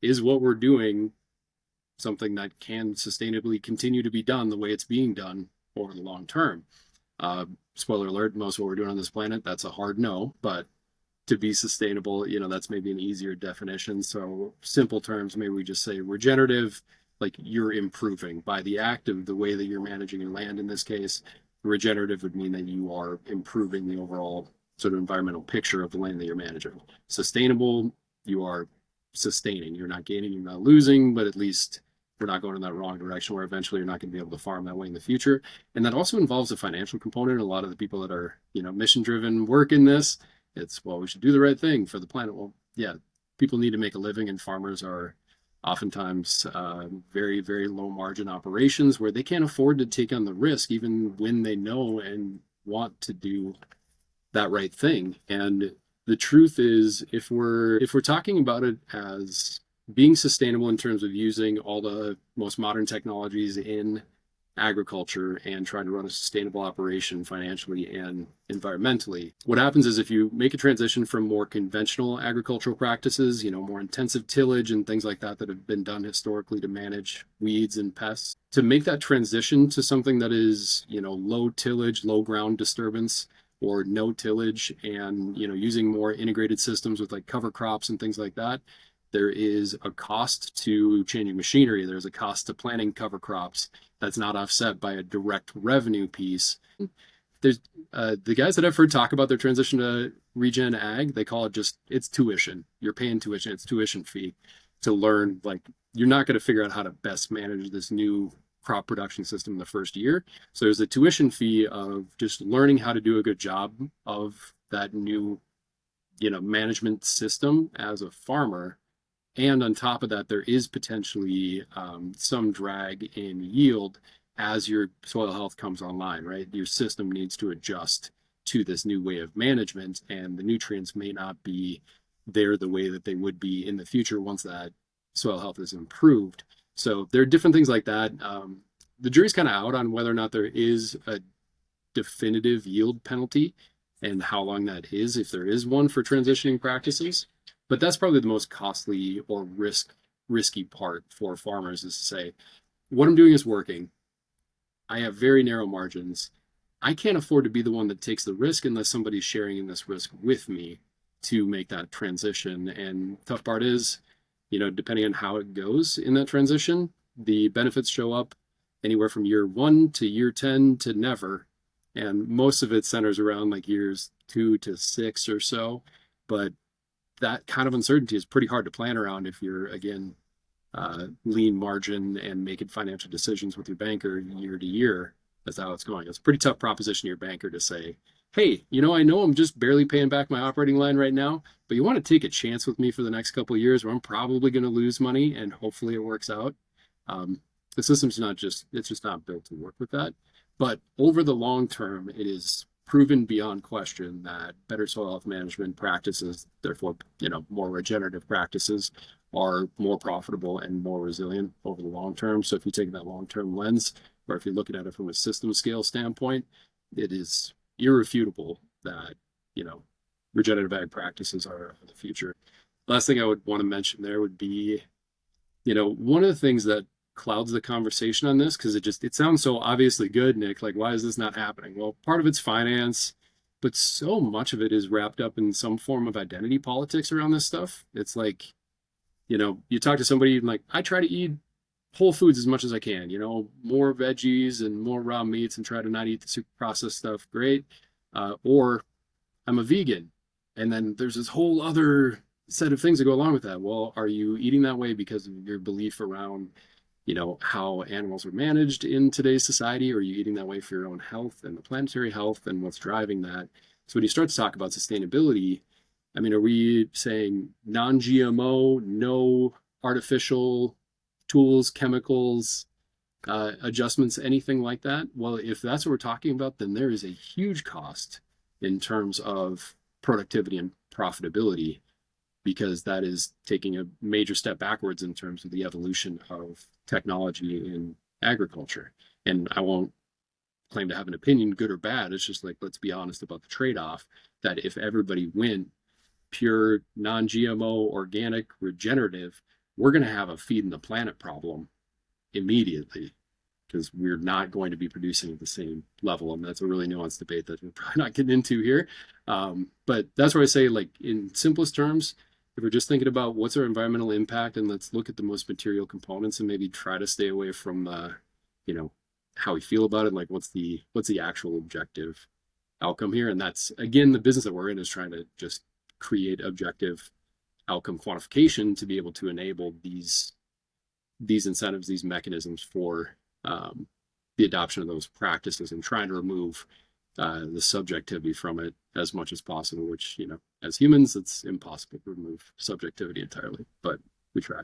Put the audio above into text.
is what we're doing something that can sustainably continue to be done the way it's being done over the long term? Spoiler alert, most of what we're doing on this planet, that's a hard no, but to be sustainable, that's maybe an easier definition. So simple terms, maybe we just say regenerative, like you're improving by the act of the way that you're managing your land in this case. Regenerative would mean that you are improving the overall sort of environmental picture of the land that you're managing. Sustainable, you are sustaining. You're not gaining, you're not losing, but at least we're not going in that wrong direction where eventually you're not going to be able to farm that way in the future. And that also involves a financial component. A lot of the people that are, mission driven work in this. It's, well, we should do the right thing for the planet. Well, yeah, people need to make a living, and farmers are oftentimes very, very low margin operations where they can't afford to take on the risk, even when they know and want to do that right thing. And the truth is, if we're talking about it as being sustainable in terms of using all the most modern technologies in agriculture and trying to run a sustainable operation financially and environmentally. What happens is if you make a transition from more conventional agricultural practices, more intensive tillage and things like that that have been done historically to manage weeds and pests, to make that transition to something that is, low tillage, low ground disturbance, or no tillage, and using more integrated systems with like cover crops and things like that, there is a cost to changing machinery. There's a cost to planting cover crops that's not offset by a direct revenue piece. There's the guys that I've heard talk about their transition to regen ag, they call it just, it's tuition. You're paying tuition, it's tuition fee to learn. Like, you're not going to figure out how to best manage this new crop production system in the first year. So there's a tuition fee of just learning how to do a good job of that new, management system as a farmer. And on top of that, there is potentially some drag in yield as your soil health comes online, right? Your system needs to adjust to this new way of management, and the nutrients may not be there the way that they would be in the future once that soil health is improved. So there are different things like that. The jury's kind of out on whether or not there is a definitive yield penalty and how long that is, if there is one for transitioning practices. But that's probably the most costly or risky part for farmers, is to say, what I'm doing is working. I have very narrow margins. I can't afford to be the one that takes the risk unless somebody's sharing in this risk with me to make that transition. And tough part is, depending on how it goes in that transition, the benefits show up anywhere from year 1 to year 10 to never. And most of it centers around like years 2 to 6 or so. But that kind of uncertainty is pretty hard to plan around if you're, again, lean margin and making financial decisions with your banker year to year. That's how it's going. It's a pretty tough proposition to your banker to say, hey, I know I'm just barely paying back my operating line right now, but you want to take a chance with me for the next couple of years where I'm probably going to lose money, and hopefully it works out. The system's it's just not built to work with that. But over the long term, it is proven beyond question that better soil health management practices, therefore, more regenerative practices, are more profitable and more resilient over the long term. So if you take that long-term lens, or if you're looking at it from a system scale standpoint, it is irrefutable that, regenerative ag practices are the future. Last thing I would want to mention there would be, one of the things that clouds the conversation on this, because it sounds so obviously good, Nick, like, why is this not happening? Well, part of it's finance, but so much of it is wrapped up in some form of identity politics around this stuff. It's like, you talk to somebody and like, I try to eat whole foods as much as I can, more veggies and more raw meats and try to not eat the super processed stuff. Great. Or I'm a vegan. And then there's this whole other set of things that go along with that. Well, are you eating that way because of your belief around how animals are managed in today's society? Or are you eating that way for your own health and the planetary health, and what's driving that? So when you start to talk about sustainability, I mean, are we saying non-GMO, no artificial tools, chemicals, adjustments, anything like that? Well, if that's what we're talking about, then there is a huge cost in terms of productivity and profitability, because that is taking a major step backwards in terms of the evolution of technology in agriculture. And I won't claim to have an opinion, good or bad. It's just like, let's be honest about the trade-off, that if everybody went pure non-GMO, organic, regenerative, we're going to have a feeding the planet problem immediately because we're not going to be producing at the same level. And that's a really nuanced debate that we're probably not getting into here. But that's where I say, like, in simplest terms, if we're just thinking about what's our environmental impact, and let's look at the most material components and maybe try to stay away from the, you know, how we feel about it, like what's the actual objective outcome here. And that's, again, the business that we're in is trying to just create objective outcome quantification to be able to enable these incentives, these mechanisms for the adoption of those practices, and trying to remove the subjectivity from it as much as possible, which, you know, as humans, it's impossible to remove subjectivity entirely, but we try.